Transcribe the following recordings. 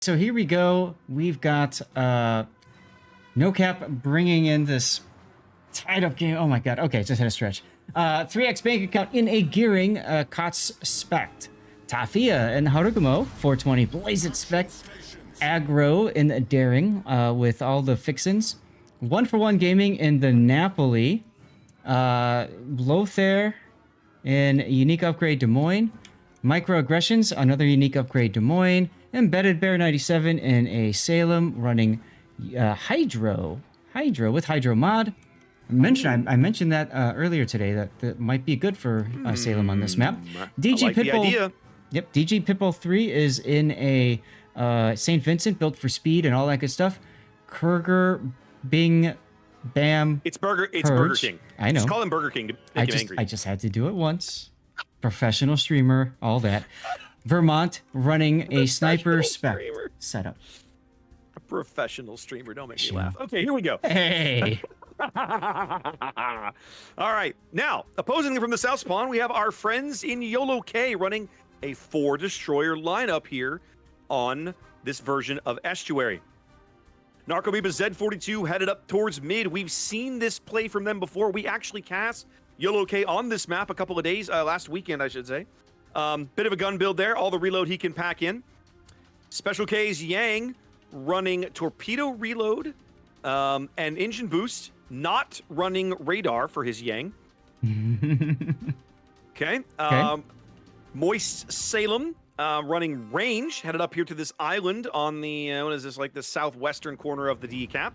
So here we go. We've got NOCAP bringing in this tied up game. Oh my god. Okay, just had a stretch. 3x bank account in a gearing. Kots Spect. Tafia and Harugumo. 420 Blazed Spect. Aggro in the daring with all the fixins. 1-for-1 gaming in the Napoli. Lothair in unique upgrade Des Moines. Microaggressions, another unique upgrade Des Moines. Embedded Bear 97 in a Salem running Hydro with Hydro mod. I mentioned that earlier today that might be good for Salem on this map. DG like Pitbull. the idea. Yep, DG Pitbull 3 is in a St. Vincent built for speed and all that good stuff. Kurger, Bing, Bam. It's Burger Purge. King. I know. Just call him Burger King to make him angry. I just had to do it once. Professional streamer, all that. Vermont running a sniper spec setup. A professional streamer. Don't make me laugh. Okay, here we go. Hey. All right. Now, opposing from the South Spawn, we have our friends in Y0L0K running a 4-destroyer lineup here on this version of Estuary. Narcomoeba Z42 headed up towards mid. We've seen this play from them before. We actually cast Y0L0K on this map a couple of days, last weekend, I should say. Bit of a gun build there, all the reload he can pack in. Special K's Yang running torpedo reload and engine boost, not running radar for his Yang. Okay. Moist Salem running range, headed up here to this island on the, what is this, like the southwestern corner of the DCAP.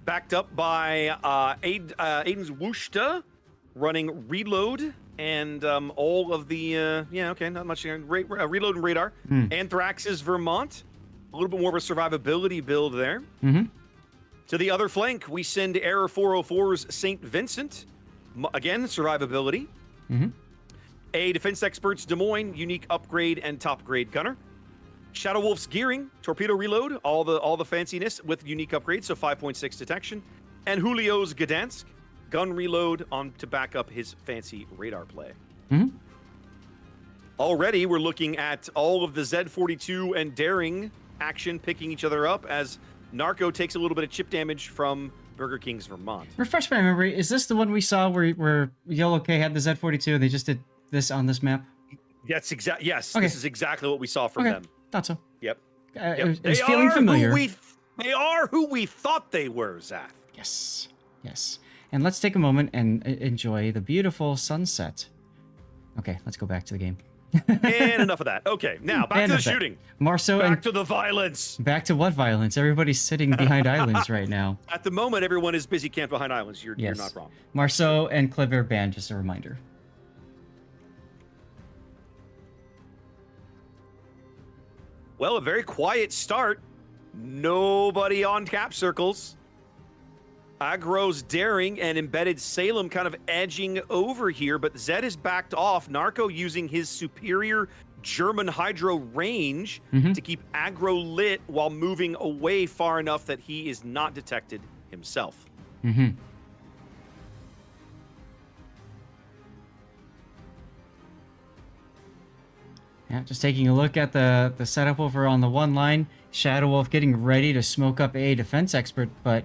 Backed up by Aiden's Wushta running reload and all of the, not much here. Reload and radar. Anthrax's Vermont. A little bit more of a survivability build there. To the other flank, we send Error 404's St. Vincent. Again, survivability. A Defense Experts Des Moines, unique upgrade and top grade gunner. Shadow Wolf's Gearing, torpedo reload, all the fanciness with unique upgrades, so 5.6 detection. And Julio's Gdansk, gun reload on to back up his fancy radar play. Already, we're looking at all of the Z42 and Daring action picking each other up as Narco takes a little bit of chip damage from Burger King's Vermont. Refresh my memory. Is this the one we saw where Y0L0K had the Z42 and they just did this on this map? That's exact. Yes, okay. This is exactly what we saw from them. Thought so. Yep. It was feeling familiar. They are who we thought they were, Zach. Yes. Yes. And let's take a moment and enjoy the beautiful sunset. Okay, let's go back to the game. And enough of that. Okay, now back to the shooting. Marceau back to the violence. Back to what violence? Everybody's sitting behind islands right now. At the moment, everyone is busy camped behind islands. You're not wrong. Marceau and Clever Band, just a reminder. Well, a very quiet start. Nobody on cap circles. Aggro's Daring and Embedded Salem kind of edging over here, but Zed is backed off. Narco using his superior German hydro range to keep Aggro lit while moving away far enough that he is not detected himself. Yeah, just taking a look at the setup over on the one line. Shadow Wolf getting ready to smoke up a defense expert, but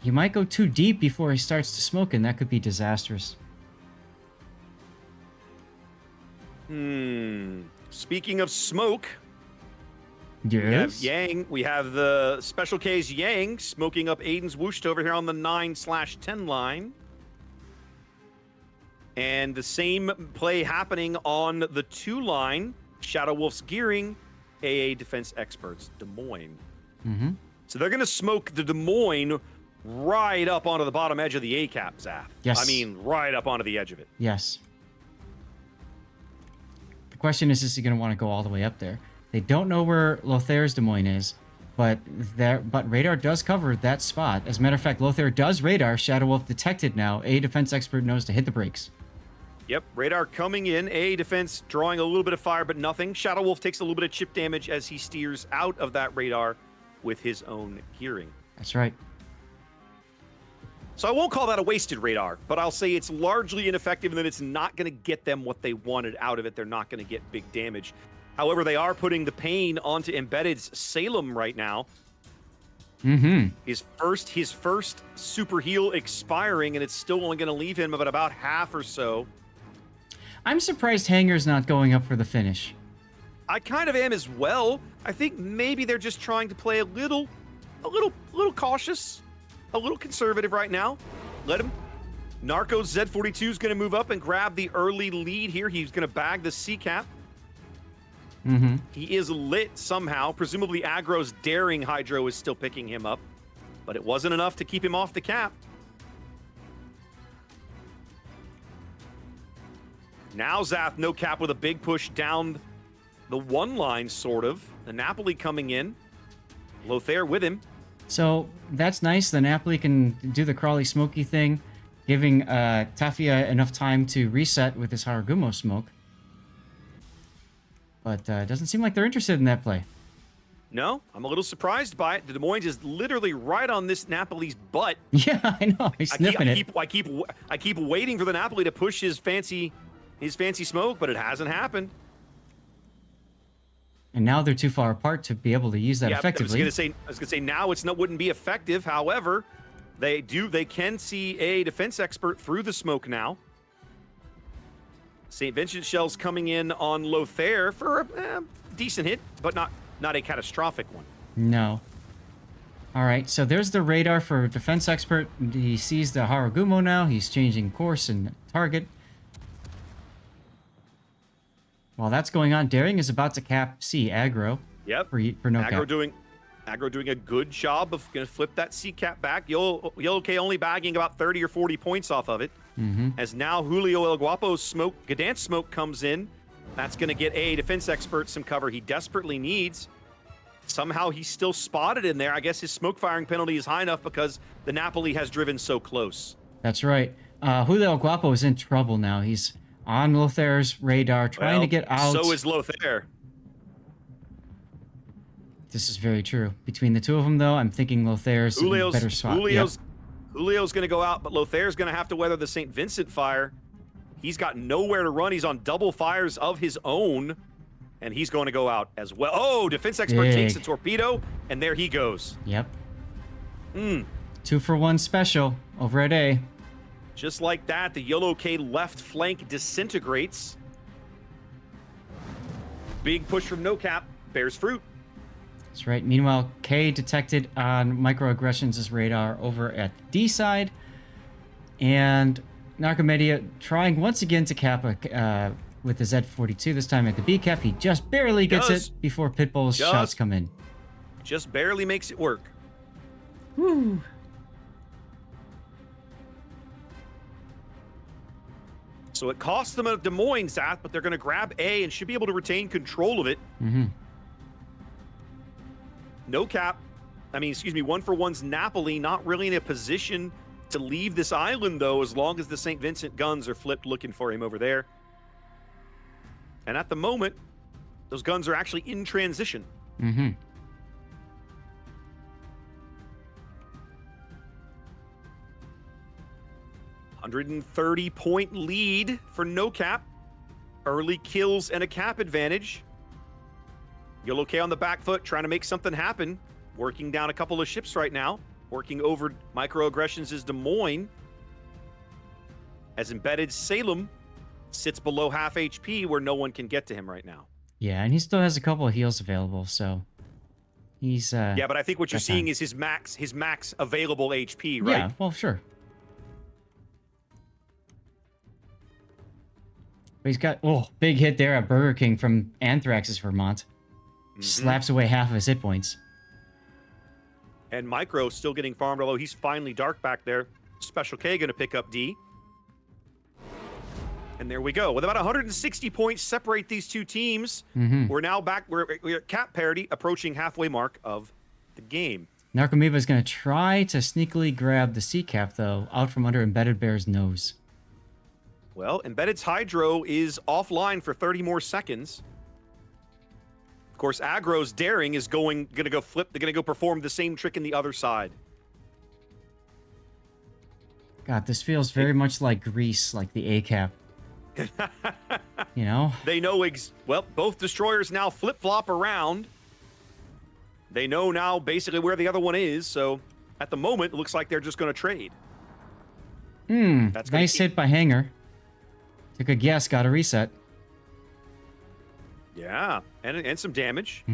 he might go too deep before he starts to smoke, and that could be disastrous. Speaking of smoke, yes, we have the Special K's Yang smoking up Aiden's Whoosh over here on the 9/10 line. And the same play happening on the 2 line. Shadow Wolf's Gearing, AA Defense Experts, Des Moines. So they're going to smoke the Des Moines right up onto the bottom edge of the A-cap, Zaf. Yes. I mean, right up onto the edge of it. Yes. The question is he going to want to go all the way up there? They don't know where Lothair's Des Moines is, but radar does cover that spot. As a matter of fact, Lothair does radar. Shadow Wolf detected now. A Defense Expert knows to hit the brakes. Yep, radar coming in. A Defense drawing a little bit of fire, but nothing. Shadow Wolf takes a little bit of chip damage as he steers out of that radar with his own gearing. That's right. So I won't call that a wasted radar, but I'll say it's largely ineffective and that it's not going to get them what they wanted out of it. They're not going to get big damage. However, they are putting the pain onto Embedded's Salem right now. Mm-hmm. His first super heal expiring, and it's still only going to leave him about half or so. I'm surprised Hanger's not going up for the finish. I kind of am as well. I think maybe they're just trying to play a little cautious, a little conservative right now. Let him. Narco's Z42 is going to move up and grab the early lead here. He's going to bag the CCAP. Mm-hmm. He is lit somehow. Presumably Aggro's daring Hydro is still picking him up, but it wasn't enough to keep him off the cap. Now Zath, no cap with a big push down the one line, sort of. The Napoli coming in. Lothair with him. So that's nice. The Napoli can do the Crawly Smoky thing, giving Tafia enough time to reset with his Haragumo smoke. But it doesn't seem like they're interested in that play. No, I'm a little surprised by it. The Des Moines is literally right on this Napoli's butt. Yeah, I know. He's sniffing it. I keep waiting for the Napoli to push his fancy smoke, but it hasn't happened. And now they're too far apart to be able to use that effectively. I was gonna say now wouldn't be effective. However, they can see a defense expert through the smoke now. St. Vincent shells coming in on Lothair for a decent hit, but not a catastrophic one. No. All right, so there's the radar for defense expert. He sees the Haragumo now. He's changing course and target. While that's going on, Daring is about to cap C aggro. Yep. For no cap. Aggro doing a good job of going to flip that C cap back. Y0L0K only bagging about 30 or 40 points off of it. Mm-hmm. As now Julio El Guapo's smoke, Gdansk smoke comes in. That's going to get a defense expert some cover he desperately needs. Somehow he's still spotted in there. I guess his smoke firing penalty is high enough because the Napoli has driven so close. That's right. Julio El Guapo is in trouble now. He's on Lothair's radar, trying to get out. So is Lothair. This is very true. Between the two of them, though, I'm thinking Lothair's in a better spot. Julio's going to go out, but Lothair's going to have to weather the St. Vincent fire. He's got nowhere to run. He's on double fires of his own, and he's going to go out as well. Oh, defense expert takes a torpedo, and there he goes. Yep. 2-for-1 special over at A. Just like that, the Y0L0K left flank disintegrates. Big push from NOCAP bears fruit. That's right. Meanwhile, K detected on microaggressions' radar over at D side. And Narcomedia trying once again to cap with the Z42, this time at the B cap. He just barely gets it before Pitbull's shots come in. Just barely makes it work. Woo. So it costs them a Des Moines, Zath, but they're going to grab A and should be able to retain control of it. Mm-hmm. One for one's Napoli, not really in a position to leave this island, though, as long as the St. Vincent guns are flipped looking for him over there. And at the moment, those guns are actually in transition. Mm-hmm. $130-point lead for NOCAP. Early kills and a cap advantage. Y0L0K on the back foot, trying to make something happen. Working down a couple of ships right now. Working over microaggressions is Des Moines. As Embedded Salem sits below half HP where no one can get to him right now. Yeah, and he still has a couple of heals available, so he's yeah, but I think what you're seeing is his max available HP, right? Yeah, well, sure. But he's got big hit there at Burger King from Anthrax's Vermont. Slaps away half of his hit points. And Micro still getting farmed, although he's finally dark back there. Special K going to pick up D. And there we go. With about 160 points separate these two teams, we're now back. We're at cap parity, approaching halfway mark of the game. Narcomoeba is going to try to sneakily grab the C cap, though, out from under Embedded Bear's nose. Well, Embedded's Hydro is offline for 30 more seconds. Of course, Aggro's Daring is going to go flip. They're going to go perform the same trick in the other side. God, this feels very much like Greece, like the A cap. You know? They know, well, both destroyers now flip-flop around. They know now basically where the other one is, so at the moment, it looks like they're just going to trade. That's Nice hit by Hanger. Took a guess, got a reset. Yeah, and some damage.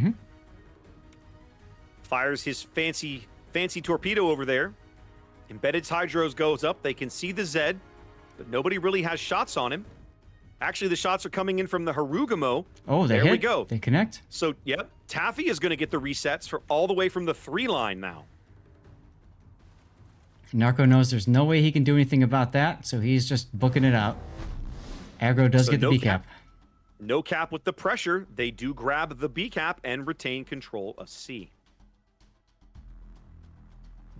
Fires his fancy torpedo over there. Embedded Hydros goes up. They can see the Zed, but nobody really has shots on him. Actually, the shots are coming in from the Harugamo. Oh, there we go. They connect. So, yep, Taffy is going to get the resets for all the way from the 3 line now. Narco knows there's no way he can do anything about that, so he's just booking it out. Aggro does get the B cap. No cap with the pressure. They do grab the B cap and retain control of C.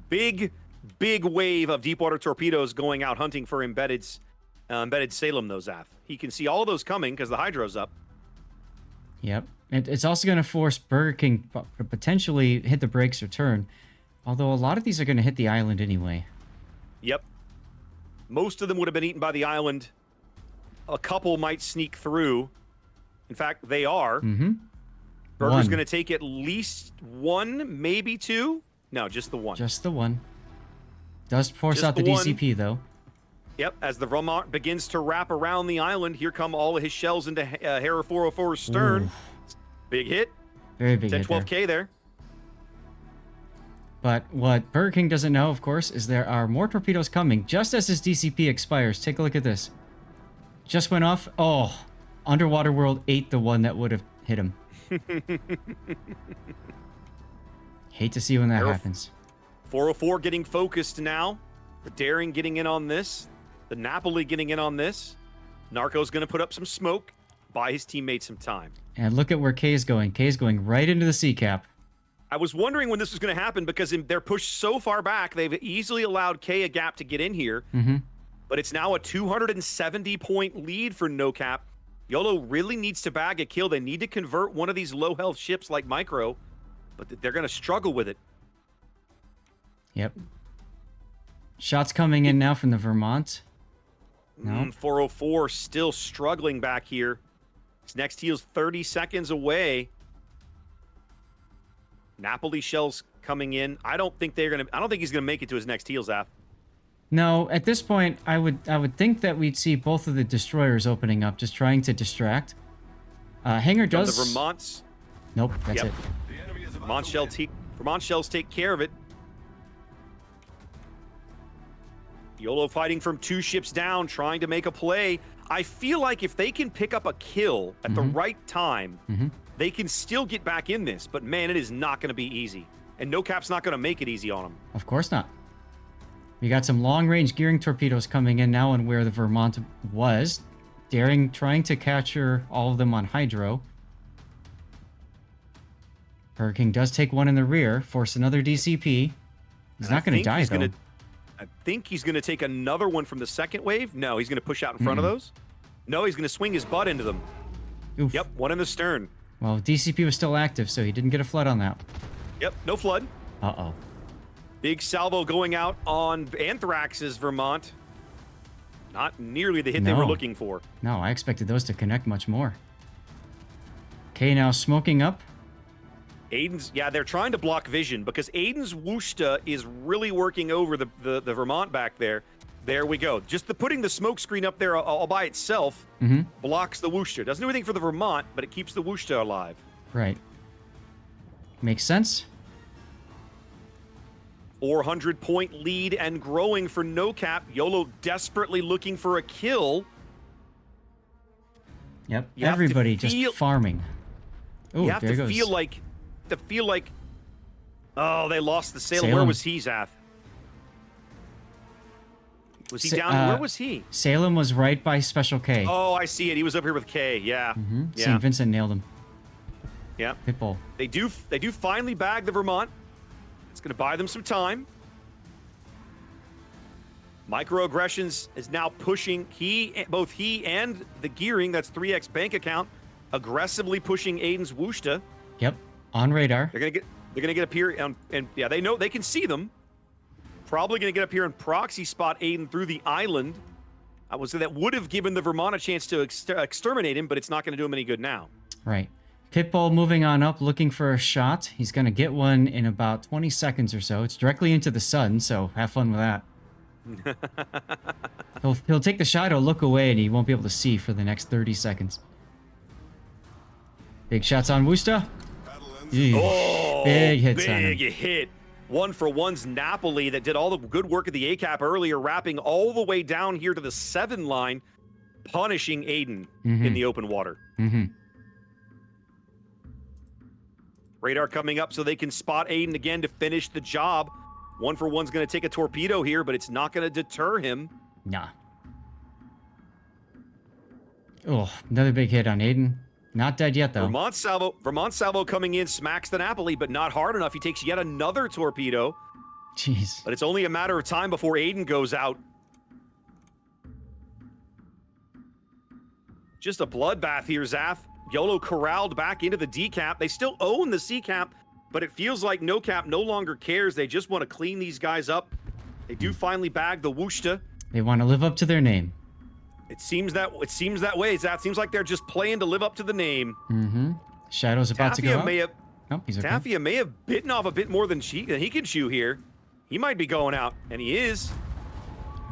Big wave of deepwater torpedoes going out hunting for embedded Salem, though, Zath. He can see all of those coming because the Hydro's up. Yep. It's also going to force Burger King to potentially hit the brakes or turn. Although a lot of these are going to hit the island anyway. Yep. Most of them would have been eaten by the island. A couple might sneak through. In fact, they are. Burger's going to take at least 1, maybe 2. No, just the 1. Just the 1. Does force out the DCP, though. Yep, as the Vermont begins to wrap around the island, here come all of his shells into Hera 404's stern. Ooh. Big hit. Very big 10-12K there. But what Burger King doesn't know, of course, is there are more torpedoes coming just as his DCP expires. Take a look at this. Just went off. Oh, Underwater World ate the one that would have hit him. Hate to see when that happens. 404 getting focused now. The Daring getting in on this. The Napoli getting in on this. Narco's going to put up some smoke, buy his teammates some time. And look at where K is going. K is going right into the C cap. I was wondering when this was going to happen because they're pushed so far back, they've easily allowed K a gap to get in here. But it's now a 270-point lead for NOCAP. YOLO really needs to bag a kill. They need to convert one of these low-health ships like Micro, but they're going to struggle with it. Yep. Shots coming in now from the Vermont. No. 404 still struggling back here. His next heel's 30 seconds away. Napoli shells coming in. I don't think he's gonna make it to his next heel, Zap. No, at this point, I would think that we'd see both of the destroyers opening up, just trying to distract. Hanger does. The Vermonts. Nope, that's it. Vermont shells take care of it. YOLO fighting from 2 ships down, trying to make a play. I feel like if they can pick up a kill at the right time, they can still get back in this. But man, it is not going to be easy. And NOCAP's not going to make it easy on them. Of course not. We got some long-range gearing torpedoes coming in now and where the Vermont was. Daring trying to capture all of them on Hydro. Burger King does take one in the rear, force another DCP. He's not going to die, though. I think he's going to take another one from the second wave. No, he's going to push out in front of those. No, he's going to swing his butt into them. Oof. Yep, one in the stern. Well, DCP was still active, so he didn't get a flood on that. Yep, no flood. Uh-oh. Big salvo going out on Anthrax's Vermont. Not nearly the hit they were looking for. No, I expected those to connect much more. K now smoking up. They're trying to block vision because Aiden's Wushta is really working over the Vermont back there. There we go. Just putting the smoke screen up there all by itself blocks the Wushta. Doesn't do anything for the Vermont, but it keeps the Wushta alive. Right. Makes sense. 400-point lead and growing for NOCAP. YOLO desperately looking for a kill. Yep. Everybody just farming. Oh, you have to feel like. Oh, they lost the Salem. Where was he, Zath? Was he down? Where was he? Salem was right by Special K. Oh, I see it. He was up here with K. Yeah. Yeah. St. Vincent nailed him. Yeah. Pitbull. They do finally bag the Vermont. It's going to buy them some time. Microaggressions is now pushing both he and the gearing, that's 3x bank account, aggressively pushing Aiden's Wushta. Yep. On radar. They're gonna get up here and yeah, they know they can see them. Probably gonna get up here and proxy spot Aiden through the island. I would say that would have given the Vermont a chance to exterminate him, but it's not going to do him any good now. Right. Pitbull moving on up, looking for a shot. He's going to get one in about 20 seconds or so. It's directly into the sun, so have fun with that. he'll take the shot, he'll look away, and he won't be able to see for the next 30 seconds. Big shots on Worcester. Oh, big hits on him. Big hit. 1-for-1's Napoli that did all the good work of the ACAP earlier, wrapping all the way down here to the 7 line, punishing Aiden in the open water. Radar coming up so they can spot Aiden again to finish the job. 1-for-1's going to take a torpedo here, but it's not going to deter him. Nah. Oh, another big hit on Aiden. Not dead yet, though. Vermont Salvo coming in, smacks the Napoli, but not hard enough. He takes yet another torpedo. Jeez. But it's only a matter of time before Aiden goes out. Just a bloodbath here, Zaf. YOLO corralled back into the D-cap. They still own the C-cap, but it feels like NOCAP no longer cares. They just want to clean these guys up. They do finally bag the Worcester. They want to live up to their name. It seems that way, Zaf. Seems like they're just playing to live up to the name. Shadow's about to go up. Oh, he's okay. Tafia may have bitten off a bit more than he can chew here. He might be going out, and he is.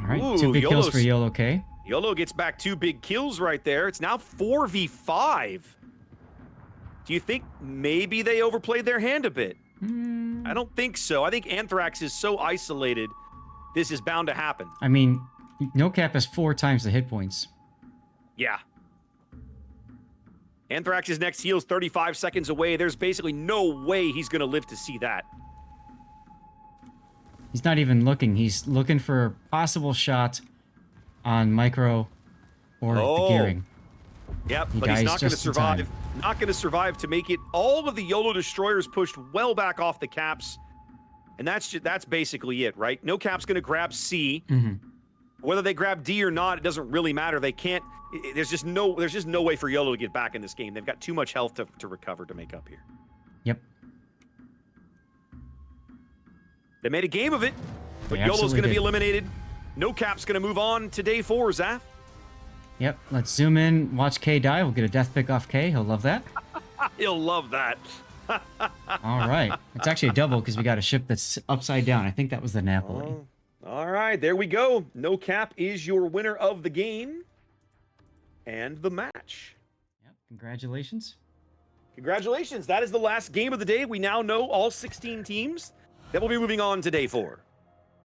All right, 2 big kills for Y0L0K. YOLO gets back 2 big kills right there. It's now 4v5. Do you think maybe they overplayed their hand a bit? I don't think so. I think Anthrax is so isolated, this is bound to happen. I mean, NOCAP has 4 times the hit points. Yeah. Anthrax's next heal's 35 seconds away. There's basically no way he's going to live to see that. He's not even looking. He's looking for a possible shot on Micro or the gearing. Yep, but he's not going to survive. Not going to survive to make it. All of the YOLO destroyers pushed well back off the caps. And that's basically it, right? NOCAP's going to grab C. Whether they grab D or not, it doesn't really matter. They can't. There's just no way for YOLO to get back in this game. They've got too much health to recover to make up here. Yep. They made a game of it, but YOLO's going to be eliminated. NOCAP's going to move on to day 4, Zaf. Yep. Let's zoom in. Watch K die. We'll get a death pick off K. He'll love that. He'll love that. All right. It's actually a double because we got a ship that's upside down. I think that was the Napoli. All right. There we go. NOCAP is your winner of the game and the match. Yep. Congratulations. Congratulations. That is the last game of the day. We now know all 16 teams that will be moving on to day 4.